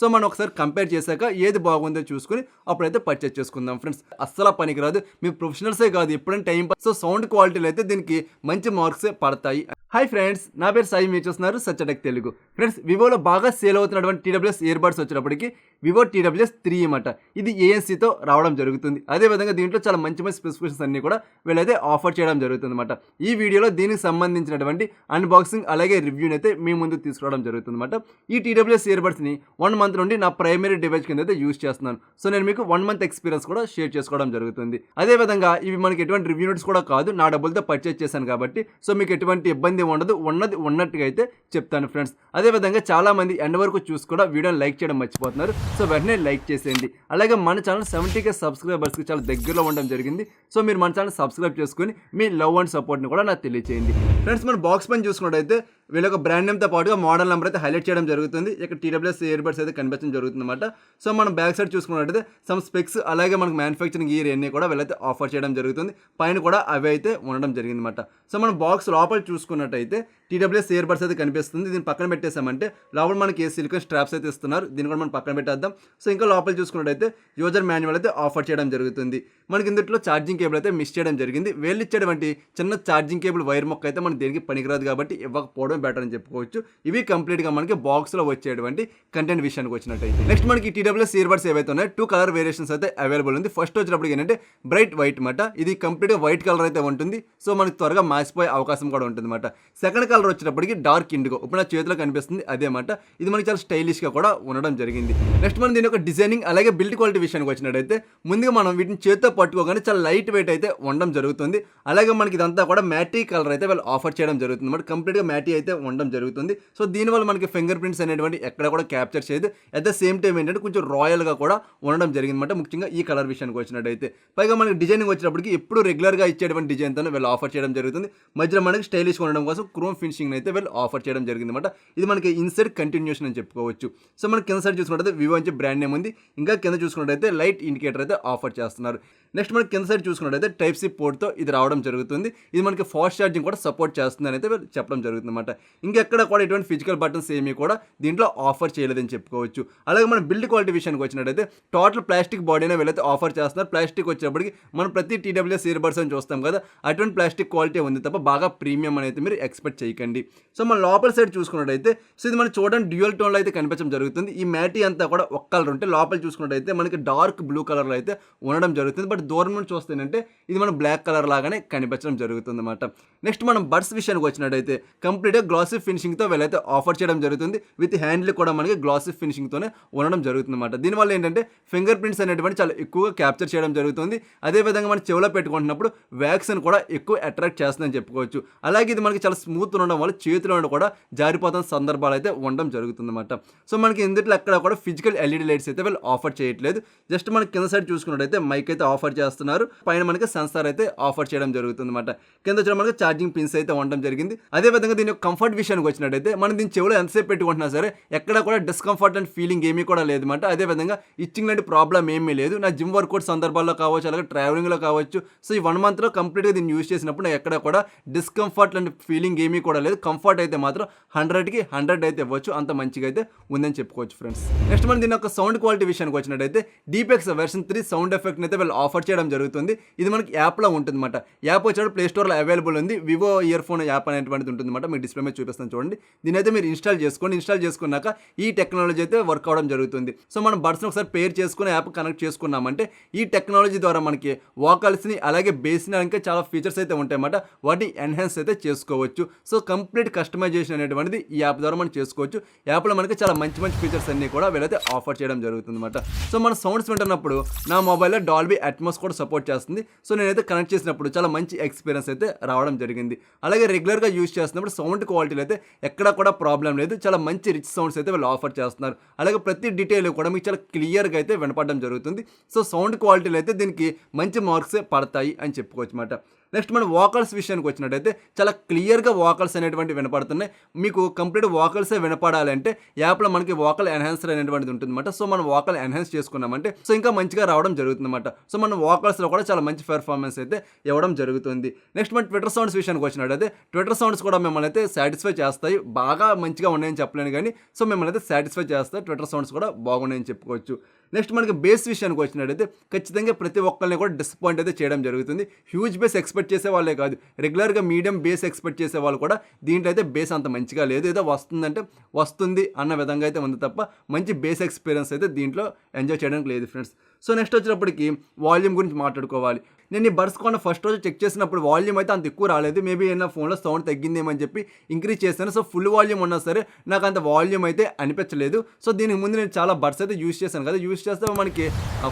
So మనం ఒకసారి compare చేశాక ఏది బాగుందో చూసుకొని అప్పుడైతే పర్చేజ్ చేసుకుందాం ఫ్రెండ్స్. అస్సలు పనికిరాదు. మీరు ప్రొఫెషనల్సే కాదు ఎప్పుడైనా టైం పాస్. సో సౌండ్ క్వాలిటీలో అయితే దీనికి మంచి మార్క్సే పడతాయి. హాయ్ ఫ్రెండ్స్, నా పేరు సాయి, మీరు చూస్తున్నారు సచ్చటెక్ తెలుగు. ఫ్రెండ్స్, వివోలో బాగా సేల్ అవుతున్నటువంటి టీడబ్ల్యూఎస్ ఇయర్ బడ్స్ వచ్చేటప్పటికి వివో టీడబ్ల్యూఎస్ 3 అన్నమాట. ఇది ఏఎన్సీతో రావడం జరుగుతుంది. అదేవిధంగా దీంట్లో చాలా మంచి మంచి స్పెసిఫికేషన్స్ అన్ని కూడా వీళ్ళైతే ఆఫర్ చేయడం జరుగుతుంది అనమాట. ఈ వీడియోలో దీనికి సంబంధించినటువంటి అన్బాక్సింగ్ అలాగే రివ్యూని అయితే మీ ముందు తీసుకురావడం జరుగుతుంది అనమాట. ఈ టీడబ్ల్యూఎస్ ఇయర్ బడ్స్ని 1 మంత్ నుండి నా ప్రైమరీ డివైస్ కింద అయితే యూజ్ చేస్తున్నాను. సో నేను మీకు 1 మంత్ ఎక్స్పీరియన్స్ కూడా షేర్ చేసుకోవడం జరుగుతుంది. అదేవిధంగా ఇవి మనకి ఎటువంటి రివ్యూ నోట్స్ కూడా కాదు, నా డబ్బులతో పర్చేజ్ చేశాను కాబట్టి సో మీకు ఎటువంటి ఇబ్బంది ఉండదు, ఉన్నది ఉన్నట్టుగా అయితే చెప్తాను ఫ్రెండ్స్. అదేవిధంగా చాలా మంది ఎండ్ వరకు చూసి కూడా వీడియోని లైక్ చేయడం మర్చిపోతున్నారు. సో వెంటనే లైక్ చేసేయండి. అలాగే మన ఛానల్ 70K సబ్స్క్రైబర్స్కి చాలా దగ్గరలో ఉండడం జరిగింది. సో మీరు మన ఛానల్ సబ్స్క్రైబ్ చేసుకుని మీ లవ్ అండ్ సపోర్ట్ని కూడా నాకు తెలియచేయండి ఫ్రెండ్స్. మన బాక్స్ పైన చూసుకున్నట్టయితే వీళ్ళ ఒక బ్రాండ్ నేమ్తో పాటుగా మోడల్ నెంబర్ అయితే హైలైట్ చేయడం జరుగుతుంది. ఇక్కడ టీడబ్ల్యూఎస్ ఇయర్ బడ్స్ అయితే కనిపించడం జరుగుతుంది అనమాట. సో మనం బ్యాక్ సైడ్ చూసుకున్నట్టయితే సమ్ స్పెక్స్ అలాగే మనకు మ్యానుఫ్యాక్చరింగ్ ఇయర్ అన్నీ కూడా వీళ్ళైతే ఆఫర్ చేయడం జరుగుతుంది. పైన కూడా అవి అయితే ఉండడం జరిగింది అనమాట. సో మనం బాక్స్ లోపల చూసుకున్నట్టయితే టీడబ్ల్యూఎస్ ఇయర్ బడ్స్ అయితే కనిపిస్తుంది. దీన్ని పక్కన పెట్టేసామంటే లోపల మనకి సిలికాన్ స్ట్రాప్స్ అయితే ఇస్తున్నారు. దీన్ని కూడా మనం పక్కన పెట్టేద్దాం. సో ఇంకా లోపల చూసుకున్నట్టయితే యూజర్ మాన్యువల్ అయితే ఆఫర్ చేయడం జరుగుతుంది. మనకి ఇందులో ఛార్జింగ్ కేబుల్ అయితే మిస్ చేయడం జరిగింది. వీళ్ళు ఇచ్చేటువంటి చిన్న ఛార్జింగ్ కేబుల్ వైర్ మొక్క అయితే మనకి దేనికి పనికిరాదు కాబట్టి ఇవ్వకపోవడం బెటర్ అని చెప్పుకోవచ్చు. ఇవి కంప్లీట్గా మనకి బాక్స్లో వచ్చేటువంటి కంటెంట్ విషయానికి వచ్చినట్టయితే నెక్స్ట్ మనకి టీడబ్ల్యూఎస్ ఇయర్ బడ్స్ ఏవైతే ఉన్నాయో 2 కలర్ వేరియేషన్స్ అయితే అవైలబుల్ ఉంది. ఫస్ట్ వచ్చినప్పుడు ఏంటంటే బ్రైట్ వైట్ మాట, ఇది కంప్లీట్గా వైట్ కలర్ అయితే ఉంటుంది. సో మనకి త్వరగా మాసిపోయే అవకాశం కూడా ఉంటుంది అనమాట. సెకండ్ కలర్ వచ్చేటప్పటికి డార్క్ ఇండిగో, ఇప్పుడు నా చేతిలో కనిపిస్తుంది అదే మాట. ఇది మనకి చాలా స్టైలిష్గా కూడా ఉండడం జరిగింది. నెక్స్ట్ మనం దీని యొక్క డిజైనింగ్ అలాగే బిల్డ్ క్వాలిటీ విషయానికి వచ్చినట్టయితే ముందుగా మనం వీటిని చేతితో పట్టుకోగానే చాలా లైట్ వెయిట్ అయితే ఉండడం జరుగుతుంది. అలాగే మనకి ఇదంతా కూడా మ్యాటీ కలర్ అయితే వాళ్ళు ఆఫర్ చేయడం జరుగుతుంది అనమాట. కంప్లీట్గా మ్యాటీ అయితే ఉండడం జరుగుతుంది. సో దీనివల్ల మనకి ఫింగర్ ప్రింట్స్ అనేటువంటి ఎక్కడ కూడా క్యాప్చర్ చేయదు. అట్ ద సేమ్ టైం ఏంటంటే కొంచెం రాయల్గా కూడా ఉండడం జరిగింది అనమాట. ముఖ్యంగా ఈ కలర్ విషయానికి వచ్చినట్టయితే పైగా మనకి డిజైనింగ్ వచ్చినప్పటికి ఎప్పుడు రెగ్యులర్గా ఇచ్చేటువంటి డిజైన్తో వీళ్ళు ఆఫర్ చేయడం జరుగుతుంది. మధ్యలో మనకి స్టైలిష్గా ఉండడం కోసం క్రోమ్ ఫినిషింగ్ అయితే వీళ్ళు ఆఫర్ చేయడం జరిగింది అనమాట. ఇది మనకి ఇన్సైడ్ కంటిన్యూషన్ అని చెప్పుకోవచ్చు. సో మనకి కింద సైడ్ చూసుకున్నట్టయితే వివో అని బ్రాండ్ నేమ్ ఉంది. ఇంకా కింద చూసుకున్నట్టయితే లైట్ ఇండికేటర్ అయితే ఆఫర్ చేస్తున్నారు. నెక్స్ట్ మనకి కింద సైడ్ చూసుకున్నట్టయితే టైప్ సి పోర్ట్తో ఇది రావడం జరుగుతుంది. ఇది మనకి ఫాస్ట్ ఛార్జింగ్ కూడా సపోర్ట్ చేస్తుంది అని అయితే చెప్పడం జరుగుతుంది అనమాట. ఇంకెక్కడ కూడా ఎటువంటి ఫిజికల్ బటన్స్ ఏమీ కూడా దీంట్లో ఆఫర్ చేయలేదని చెప్పుకోవచ్చు. అలాగే మన బిల్డ్ క్వాలిటీ విషయానికి వచ్చినట్టయితే టోటల్ ప్లాస్టిక్ బాడీనే వీళ్ళైతే ఆఫర్ చేస్తున్నారు. ప్లాస్టిక్ వచ్చేప్పటికి మనం ప్రతి టీడబ్ల్యూఎస్ ఇయర్ బడ్స్ అని చూస్తాం కదా, అటువంటి ప్లాస్టిక్ క్వాలిటీ ఉంది తప్ప బాగా ప్రీమియం అనేది మీరు ఎక్స్పెక్ట్ చేయకండి. సో మన లోపల సైడ్ చూసుకున్నట్టయితే సో ఇది మనం చూడండి డ్యూయల్ టోన్లో అయితే కనిపించడం జరుగుతుంది. ఈ మ్యాటీ అంతా కూడా ఒక కలర్ ఉంటే లోపల చూసుకున్నట్టయితే మనకి డార్క్ బ్లూ కలర్లో అయితే ఉండడం జరుగుతుంది. బట్ దూరం నుంచి చూస్తేనంటే ఇది మనం బ్లాక్ కలర్ లాగానే కనిపించడం జరుగుతుంది అనమాట. నెక్స్ట్ మనం బడ్స్ విషయానికి వచ్చినట్టయితే కంప్లీట్గా గ్లాసీ ఫినిషింగ్తో వీళ్ళైతే ఆఫర్ చేయడం జరుగుతుంది. విత్ హ్యాండిల్ కూడా మనకి గ్లాసీ ఫినిషింగ్తోనే ఉండడం జరుగుతుంది అనమాట. దీనివల్ల ఏంటంటే ఫింగర్ ప్రింట్స్ అనేటువంటి చాలా ఎక్కువగా క్యాప్చర్ చేయడం జరుగుతుంది. అదేవిధంగా మనం చెవిలో పెట్టుకుంటున్నప్పుడు వ్యాక్సిన్ కూడా ఎక్కువ అట్రాక్ట్ చేస్తుందని చెప్పుకోవచ్చు. అలాగే ఇది మనకి చాలా స్మూత్ ఉండడం వల్ల చేతిలో కూడా జారిపోతున్న సందర్భాలు అయితే ఉండడం జరుగుతుంది అనమాట. సో మనకి ఇందులో ఎక్కడ కూడా ఫిజికల్ ఎల్ఈడి లైట్స్ అయితే వీళ్ళు ఆఫర్ చేయట్లేదు. జస్ట్ మనకి కింద సైడ్ చూసుకున్నట్టయితే మైక్ అయితే ఆఫర్ చేస్తున్నారు. పైన మనకి సెన్సార్ అయితే ఆఫర్ చేయడం జరుగుతుంది అనమాట. కింద వచ్చిన మనకి ఛార్జింగ్ పిన్స్ అయితే ఉండడం జరిగింది. అదేవిధంగా దీని యొక్క కంఫర్ట్ విషయానికి వచ్చినట్టయితే మనం దీని చెవులో ఎంతసేపు పెట్టుకుంటున్నా సరే ఎక్కడ కూడా డిస్కంఫర్ట్ అండ్ ఫీలింగ్ ఏమీ కూడా లేదన్నమాట. అదేవిధంగా ఇచ్చింగ్ లాంటి ప్రాబ్లం ఏమీ లేదు. నా జిమ్ వర్కౌట్ సందర్భాల్లో కావచ్చు, అలాగే ట్రావెలింగ్లో కావచ్చు. సో ఈ 1 మంత్లో కంప్లీట్గా దీన్ని యూజ్ చేసినప్పుడు నాకు ఎక్కడ కూడా డిస్కంఫర్ట్ అండ్ ఫీలింగ్ ఏమీ కూడా లేదు. కంఫర్ట్ అయితే మాత్రం 100కి 100 అయితే ఇవ్వచ్చు, అంత మంచిగా అయితే ఉందని చెప్పుకోవచ్చు ఫ్రెండ్స్. నెక్స్ట్ మనం దీని యొక్క సౌండ్ క్వాలిటీ విషయానికి వచ్చినట్టయితే డీపెక్స్ వెర్షన్ 3 సౌండ్ ఎఫెక్ట్ అయితే వీళ్ళు ఆఫర్ చేయడం జరుగుతుంది. ఇది మనకి యాప్లో ఉంటుంది అనమాట. యాప్ వచ్చాడు ప్లే స్టోర్లో అవైలబుల్ ఉంది. వివో ఇయర్ ఫోన్ యాప్ అనేటువంటిది ఉంటుంది అనమాట. మీకు డిస్ప్లే మీద చూపిస్తాను చూడండి. దీని అయితే మీరు ఇన్స్టాల్ చేసుకోండి. ఇన్స్టాల్ చేసుకున్నాక ఈ టెక్నాలజీ అయితే వర్క్ అవడం జరుగుతుంది. సో మనం బడ్స్ని ఒకసారి పేర్ చేసుకుని యాప్ కనెక్ట్ చేసుకున్నామంటే ఈ టెక్నాలజీ ద్వారా మనకి వోకల్స్ని అలాగే బేస్ని ఇంకా చాలా ఫీచర్స్ అయితే ఉంటాయి అన్నమాట. వాటిని ఎన్హాన్స్ అయితే చేసుకోవచ్చు. సో కంప్లీట్ కస్టమైజేషన్ అనేటువంటిది ఈ యాప్ ద్వారా మనం చేసుకోవచ్చు. యాప్లో మనకి చాలా మంచి మంచి ఫీచర్స్ అన్ని కూడా వీళ్ళైతే ఆఫర్ చేయడం జరుగుతుంది అనమాట. సో మన సౌండ్స్ వింటున్నప్పుడు నా మొబైల్లో డాల్బీ అట్మాస్ కూడా సపోర్ట్ చేస్తుంది. సో నేనైతే కనెక్ట్ చేసినప్పుడు చాలా మంచి ఎక్స్పీరియన్స్ అయితే రావడం జరిగింది. అలాగే రెగ్యులర్గా యూజ్ చేస్తున్నప్పుడు సౌండ్ క్వాలిటీలో అయితే ఎక్కడ కూడా ప్రాబ్లం లేదు. చాలా మంచి రిచ్ సౌండ్స్ అయితే వీళ్ళు ఆఫర్ చేస్తున్నారు. అలాగే ప్రతి డీటెయిల్ కూడా మీకు చాలా క్లియర్గా అయితే వినపడడం జరుగుతుంది. సో సౌండ్ క్వాలిటీలో అయితే దీనికి మంచి మార్క్సే పడతాయి అని చెప్పుకోవచ్చు అనమాట. నెక్స్ట్ మన వోకల్స్ విషయానికి వచ్చినట్టయితే చాలా క్లియర్గా వోకల్స్ అనేటువంటివి వినపడుతున్నాయి. మీకు కంప్లీట్ వోకల్సే వినపడాలంటే యాప్లో మనకి వోకల్ ఎన్హాన్సర్ అనేటువంటిది ఉంటుందన్నమాట. సో మనం వోకల్ ఎన్హాన్స్ చేసుకున్నామంటే సో ఇంకా మంచిగా రావడం జరుగుతుందన్నమాట. సో మన వోకల్స్లో కూడా చాలా మంచి పెర్ఫార్మెన్స్ అయితే ఇవ్వడం జరుగుతుంది. నెక్స్ట్ మన ట్విట్టర్ సౌండ్స్ విషయానికి వచ్చినట్టయితే ట్విట్టర్ సౌండ్స్ కూడా మిమ్మల్ని అయితే సాటిస్ఫై చేస్తాయి. బాగా మంచిగా ఉన్నాయని చెప్పలేను కానీ సో మిమ్మల్ని అయితే సాటిస్ఫై చేస్తాయి. ట్విట్టర్ సౌండ్స్ కూడా బాగున్నాయని చెప్పుకోవచ్చు. నెక్స్ట్ మనకి బేస్ విషయానికి వచ్చినట్టయితే ఖచ్చితంగా ప్రతి ఒక్కరిని కూడా డిసప్పాయింట్ అయితే చేయడం జరుగుతుంది. హ్యూజ్ బేస్ ఎక్స్పెక్ట్ చేసే వాళ్ళే కాదు, రెగ్యులర్గా మీడియం బేస్ ఎక్స్పెక్ట్ చేసే వాళ్ళు కూడా దీంట్లో అయితే బేస్ అంత మంచిగా లేదు. ఏదో వస్తుందంటే వస్తుంది అన్న విధంగా అయితే ఉంది తప్ప మంచి బేస్ ఎక్స్పీరియన్స్ అయితే దీంట్లో ఎంజాయ్ చేయడానికి లేదు ఫ్రెండ్స్. సో నెక్స్ట్ వచ్చేటప్పటికి వాల్యూమ్ గురించి మాట్లాడుకోవాలి. నేను ఈ బడ్స్ కొన్న ఫస్ట్ రోజు చెక్ చేసినప్పుడు వాల్యూమ్ అయితే అంత ఎక్కువ రాలేదు. మేబీ నా ఫోన్లో సౌండ్ తగ్గిందేమని చెప్పి ఇంక్రీజ్ చేశాను. సో ఫుల్ వాల్యూమ్ ఉన్నా సరే నాకు అంత వాల్యూమ్ అయితే అనిపించలేదు. సో దీనికి ముందు నేను చాలా బడ్స్ అయితే యూస్ చేశాను కదా, యూస్ చేస్తే మనకి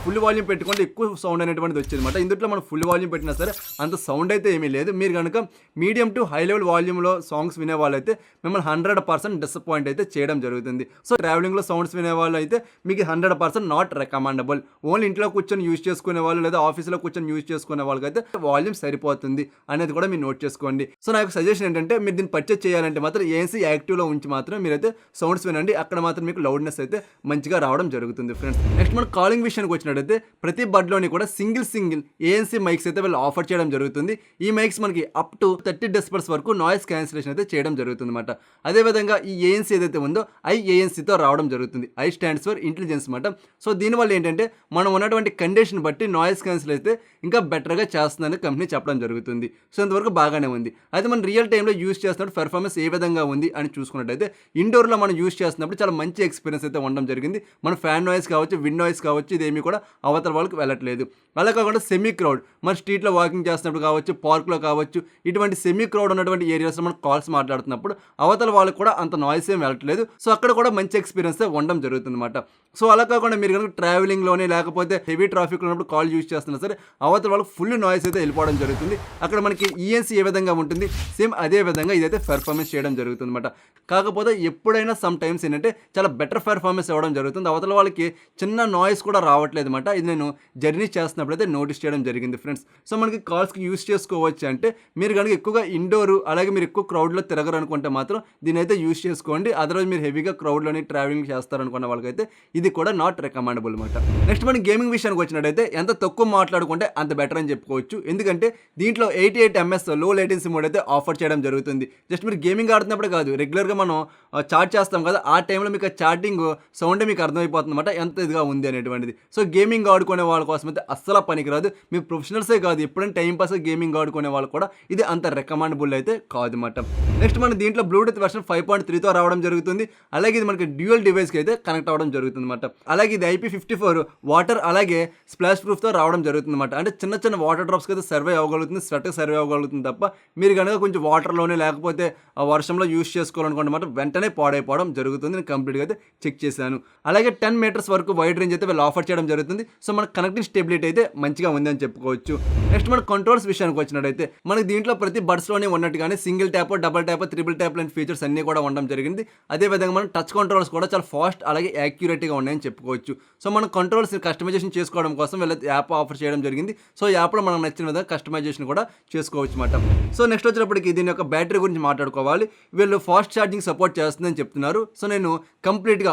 ఫుల్ వాల్యూమ్ పెట్టుకుంటే ఎక్కువ సౌండ్ అనేటువంటిది వచ్చింది అనమాట. ఇందులో మనం ఫుల్ వాల్యూమ్ పెట్టినా సరే అంత సౌండ్ అయితే ఏమీ లేదు. మీరు కనుక మీడియం టు హై లెవెల్ వాల్యూమ్లో సాంగ్స్ వినే వాళ్ళైతే మిమ్మల్ని 100% డిసప్పాయింట్ అయితే చేయడం జరుగుతుంది. సో ట్రావెలింగ్లో సౌండ్స్ వినే వాళ్ళు అయితే మీకు 100% నాట్ రికమెండబుల్. ఓన్లీ ఇంట్లో కూర్చొని యూస్ చేసుకునే వాళ్ళు లేదా ఆఫీస్లో కూర్చొని యూస్ చేసుకునే వాళ్ళకైతే వాల్యూమ్ సరిపోతుంది అనేది కూడా మీరు నోట్ చేసుకోండి. సో నాకు సజెషన్ ఏంటంటే మీరు దీన్ని పర్చేజ్ చేయాలంటే మాత్రం ఏఎన్సీ యాక్టివ్లో ఉంచి మాత్రం మీరైతే సౌండ్స్ వినండి. అక్కడ మాత్రం మీకు లౌడ్నెస్ అయితే మంచిగా రావడం జరుగుతుంది ఫ్రెండ్స్. నెక్స్ట్ మన కాలింగ్ విషయానికి వచ్చినట్టయితే ప్రతి బడ్లోని కూడా సింగిల్ ఏఎన్సీ మైక్స్ అయితే వీళ్ళు ఆఫర్ చేయడం జరుగుతుంది. ఈ మైక్స్ మనకి అప్ టు 30 డెసిబెల్స్ వరకు నాయిస్ క్యాన్సిలేషన్ అయితే చేయడం జరుగుతుంది అనమాట. అదేవిధంగా ఈ ఏఎన్సీ ఏదైతే ఉందో ఐఏఎన్సీతో రావడం జరుగుతుంది. ఐ స్టాండ్స్ ఫర్ ఇంటెలిజెన్స్ అనమాట. సో దీనివల్ల ఏంటంటే మనం ఉన్నటువంటి కండిషన్ బట్టి నాయిస్ క్యాన్సిల్ అయితే ఇంకా బెటర్గా చేస్తుందని కంపెనీ చెప్పడం జరుగుతుంది. సో ఇంతవరకు బాగానే ఉంది. అయితే మనం రియల్ టైంలో యూస్ చేస్తున్నప్పుడు పెర్ఫార్మెన్స్ ఏ విధంగా ఉంది అని చూసుకున్నట్టయితే ఇండోర్లో మనం యూస్ చేస్తున్నప్పుడు చాలా మంచి ఎక్స్పీరియన్స్ అయితే ఉండడం జరిగింది. మన ఫ్యాన్ నాయిస్ కావచ్చు, విండ్ నాయిస్ కావచ్చు, ఇదేమీ కూడా అవతల వాళ్ళకి వెళ్ళట్లేదు. అలా కాకుండా సెమీ క్రౌడ్ మన స్ట్రీట్లో వాకింగ్ చేస్తున్నప్పుడు కావచ్చు, పార్క్లో కావచ్చు, ఇటువంటి సెమీ క్రౌడ్ ఉన్నటువంటి ఏరియాస్లో మనం కాల్స్ మాట్లాడుతున్నప్పుడు అవతల వాళ్ళకి కూడా అంత నాయిస్ ఏం వెళ్ళట్లేదు. సో అక్కడ కూడా మంచి ఎక్స్పీరియన్స్ ఉండడం జరుగుతుంది అనమాట. సో అలా కాకుండా మీరు కనుక ట్రావెలింగ్లోనే లేకపోతే హెవీ ట్రాఫిక్లో ఉన్నప్పుడు కాల్ యూస్ చేస్తున్నా సరే అవతల వాళ్ళకి ఫుల్ నాయిస్ అయితే వెళ్ళిపోవడం జరుగుతుంది. అక్కడ మనకి ఈఎన్సీ ఏ విధంగా ఉంటుంది సేమ్ అదే విధంగా ఇదైతే పెర్ఫార్మెన్స్ చేయడం జరుగుతుంది అనమాట. కాకపోతే ఎప్పుడైనా సమ్ టైమ్స్ ఏంటంటే చాలా బెటర్ పెర్ఫార్మెన్స్ ఇవ్వడం జరుగుతుంది. అవతల వాళ్ళకి చిన్న నాయిస్ కూడా రావట్లేదు అనమాట. ఇది నేను జర్నీ చేస్తున్నప్పుడు అయితే నోటీస్ చేయడం జరిగింది ఫ్రెండ్స్. సో మనకి కాల్స్కి యూస్ చేసుకోవచ్చు అంటే మీరు కనుక ఎక్కువగా ఇండోర్ అలాగే మీరు ఎక్కువ క్రౌడ్లో తిరగరు అనుకుంటే మాత్రం దీని అయితే యూస్ చేసుకోండి. అదర్వైజ్ మీరు హెవీగా క్రౌడ్లోని ట్రావెలింగ్ చేస్తారనుకున్న వాళ్ళకైతే ఇది కూడా నాట్ రికమెండబుల్ అనమాట. నెక్స్ట్ మనం గేమింగ్ విషయానికి వచ్చినట్టయితే ఎంత తక్కువ మాట్లాడుకుంటే అంత బెటర్ అని చెప్పుకోవచ్చు. ఎందుకంటే దీంట్లో 88 MS లో లేటెన్సీ మోడ్ అయితే ఆఫర్ చేయడం జరుగుతుంది. జస్ట్ మీరు గేమింగ్ ఆడుతున్నప్పుడు కాదు, రెగ్యులర్గా మనం చాట్ చేస్తాం కదా, ఆ టైంలో మీకు ఆ చాటింగ్ సౌండ్ మీకు అర్థమైపోతుంది అనమాట ఎంత ఇదిగా ఉంది అనేటువంటిది. సో గేమింగ్ ఆడుకునే వాళ్ళ కోసం అయితే అస్సలు పనికిరాదు. మీ ప్రొఫెషనల్సే కాదు, ఎప్పుడైనా టైం పాస్ గేమింగ్ ఆడుకునే వాళ్ళు కూడా ఇది అంత రికమెండబుల్ అయితే కాదు అనమాట. నెక్స్ట్ మన దీంట్లో బ్లూటూత్ వెర్షన్ 5.3తో రావడం జరుగుతుంది. అలాగే ఇది మనకి డ్యూయల్ డివైస్కి అయితే కనెక్ట్ అవ్వడం జరుగుతుంది అనమాట. అలాగే ఇది IP54 వాటర్ అలాగే స్ప్లాష్ ప్రూఫ్తో రావడం జరుగుతుంది అనమాట. అంటే చిన్న చిన్న వాటర్ డ్రాప్స్కి అయితే సర్వే అవ్వగలుగుతుంది, స్వెట్కి సర్వే అవ్వగలుగుతుంది తప్ప మీరు కనుక కొంచెం వాటర్లోనే లేకపోతే వర్షంలో యూస్ చేసుకోవాలనుకుంటే వెంటనే పాడైపోవడం జరుగుతుంది. నేను కంప్లీట్గా అయితే చెక్ చేశాను. అలాగే 10 మీటర్స్ వరకు వైడ్ రేంజ్ అయితే వీళ్ళు ఆఫర్ చేయడం జరుగుతుంది. సో మన కనెక్టింగ్ స్టెబిలిటీ అయితే మంచిగా ఉంది అని చెప్పుకోవచ్చు. నెక్స్ట్ మన కంట్రోల్స్ విషయానికి వచ్చినట్టయితే మనకి దీంట్లో ప్రతి బడ్స్లోనే ఉన్నట్టుగానే single tap, double tap, triple tap లాంటి ఫీచర్స్ అన్నీ కూడా ఉండడం జరిగింది. అదేవిధంగా మన టచ్ కంట్రోల్స్ కూడా చాలా ఫాస్ట్ అలాగే యాక్యురేట్గా ఉన్నాయని చెప్పుకోవచ్చు. సో మనం కంట్రోల్స్ కస్టమైజేషన్ చేసుకోవడం కోసం వీళ్ళైతే యాప్ ఆఫర్ చేయడం జరిగింది. సో యాప్లో మనకు నచ్చిన విధంగా కస్టమైజేషన్ కూడా చేసుకోవచ్చు అన్నమాట. సో నెక్స్ట్ వచ్చేటప్పటికి దీని యొక్క బ్యాటరీ గురించి మాట్లాడుకోవాలి. వీళ్ళు ఫాస్ట్ ఛార్జింగ్ సపోర్ట్ చేస్తుందని చెప్తున్నారు. సో నేను కంప్లీట్గా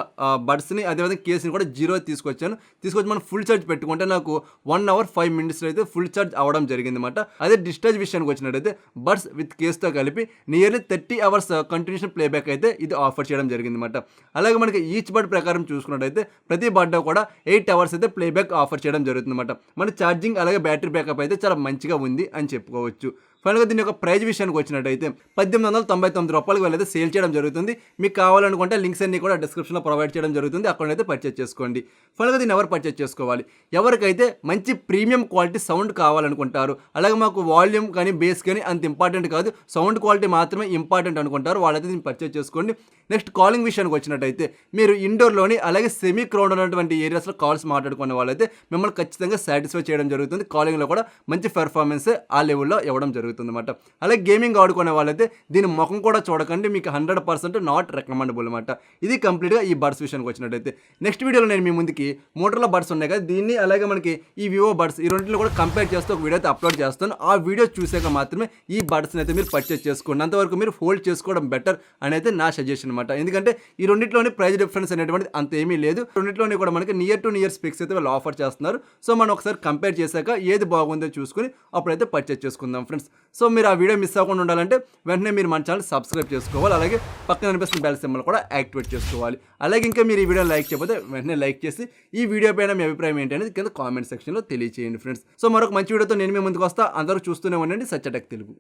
బడ్స్ని అదేవిధంగా కేసుని కూడా 0 తీసుకొచ్చి మనం ఫుల్ ఛార్జ్ పెట్టుకుంటే నాకు 1 hour 5 minutes అయితే ఫుల్ ఛార్జ్ అవ్వడం జరిగింది అనమాట. అదే డిశ్చార్జ్ విషయానికి వచ్చినట్టయితే బడ్స్ విత్ కేస్తో కలిపి నియర్లీ 30 hours కంటిన్యూషన్ ప్లేబ్యాక్ అయితే ఇది ఆఫర్ చేయడం జరిగింది అనమాట. అలాగే మనకి ఈచ్ బడ్ ప్రకారం చూసుకున్నట్టయితే ప్రతి బడ్లో కూడా 8 hours అయితే ప్లేబ్యాక్ ఆఫర్ చేయడం జరుగుతుంది అనమాట. మన ఛార్జింగ్ అలాగే బ్యాటరీ బ్యాకప్ అయితే చాలా మంచిగా ఉంది అని చెప్పుకోవచ్చు. ఫైనల్గా దీని యొక్క ప్రైస్ విషయానికి వచ్చినట్టయితే 1899 రూపాయలకు వెళ్ళైతే సేల్ చేయడం జరుగుతుంది. మీకు కావాలనుకుంటే లింక్స్ అన్ని కూడా డిస్క్రిప్షన్లో ప్రొవైడ్ చేయడం జరుగుతుంది. అక్కడైతే పర్చేజ్ చేసుకోండి. ఫైనల్గా దీన్ని ఎవరు పర్చేజ్ చేసుకోవాలి? ఎవరికైతే మంచి ప్రీమియం క్వాలిటీ సౌండ్ కావాలనుకుంటారు, అలాగే మాకు వాల్యూమ్ కానీ బేస్ కానీ అంత ఇంపార్టెంట్ కాదు, సౌండ్ క్వాలిటీ మాత్రమే ఇంపార్టెంట్ అనుకుంటారు, వాళ్ళైతే దీన్ని పర్చేజ్ చేసుకోండి. నెక్స్ట్ కాలింగ్ విషయానికి వచ్చినట్టయితే మీరు ఇండోర్లోని అలాగే సెమీ క్రౌడ్ ఉన్నటువంటి ఏరియాస్లో కాల్స్ మాట్లాడుకునే వాళ్ళైతే మిమ్మల్ని ఖచ్చితంగా సాటిస్ఫై చేయడం జరుగుతుంది. కాలింగ్లో కూడా మంచి పెర్ఫార్మెన్స్ ఆ లెవెల్లో ఇవ్వడం జరుగుతుంది. జరుగుతుందన్నమాట. అలాగే గేమింగ్ ఆడుకునే వాళ్ళైతే దీని ముఖం కూడా చూడకండి, మీకు 100% నాట్ రికమెండబుల్ అనమాట. ఇది కంప్లీట్గా ఈ బడ్స్ విషయానికి వచ్చినట్టయితే. నెక్స్ట్ వీడియోలో నేను మీ ముందుకి మోటరోలా బడ్స్ ఉన్నాయి కదా, దీన్ని అలాగే మనకి ఈ వివో బడ్స్ ఈ రెండింటిని కూడా కంపేర్ చేస్తూ ఒక వీడియో అయితే అప్లోడ్ చేస్తాను. ఆ వీడియో చూసాక మాత్రమే ఈ బడ్స్ని అయితే మీరు పర్చేస్ చేసుకోండి. అంతవరకు మీరు హోల్డ్ చేసుకోవడం బెటర్ అనేది నా సజెషన్ అనమాట. ఎందుకంటే ఈ రెండింటిలోని ప్రైస్ డిఫరెన్స్ అనేటువంటిది అంత ఏమీ లేదు. రెండింటిలోని కూడా మనకి నియర్ టు నియర్ స్పెక్స్ అయితే వాళ్ళు ఆఫర్ చేస్తున్నారు. సో మనం ఒకసారి కంపేర్ చేశాక ఏది బాగుందో చూసుకుని అప్పుడైతే పర్చేస్ చేసుకుందాం ఫ్రెండ్స్. సో మీరు ఆ వీడియో మిస్ అవ్వకుండా ఉండాలంటే వెంటనే మీరు మన ఛానల్ సబ్స్క్రైబ్ చేసుకోవాలి. అలాగే పక్కన అనిపిస్తున్న బెల్ సింబల్ కూడా యాక్టివేట్ చేసుకోవాలి. అలాగే ఇంకా మీరు ఈ వీడియో లైక్ చేయకపోతే వెంటనే లైక్ చేసి ఈ వీడియో పైన మీ అభిప్రాయం ఏంటి అనేది కింద కామెంట్ సెక్షన్లో తెలియజేయండి ఫ్రెండ్స్. సో మరొక మంచి వీడియోతో నేను మీ ముందుకు వస్తా. అందరూ చూస్తూనే ఉండండి సత్య టెక్ తెలుగు.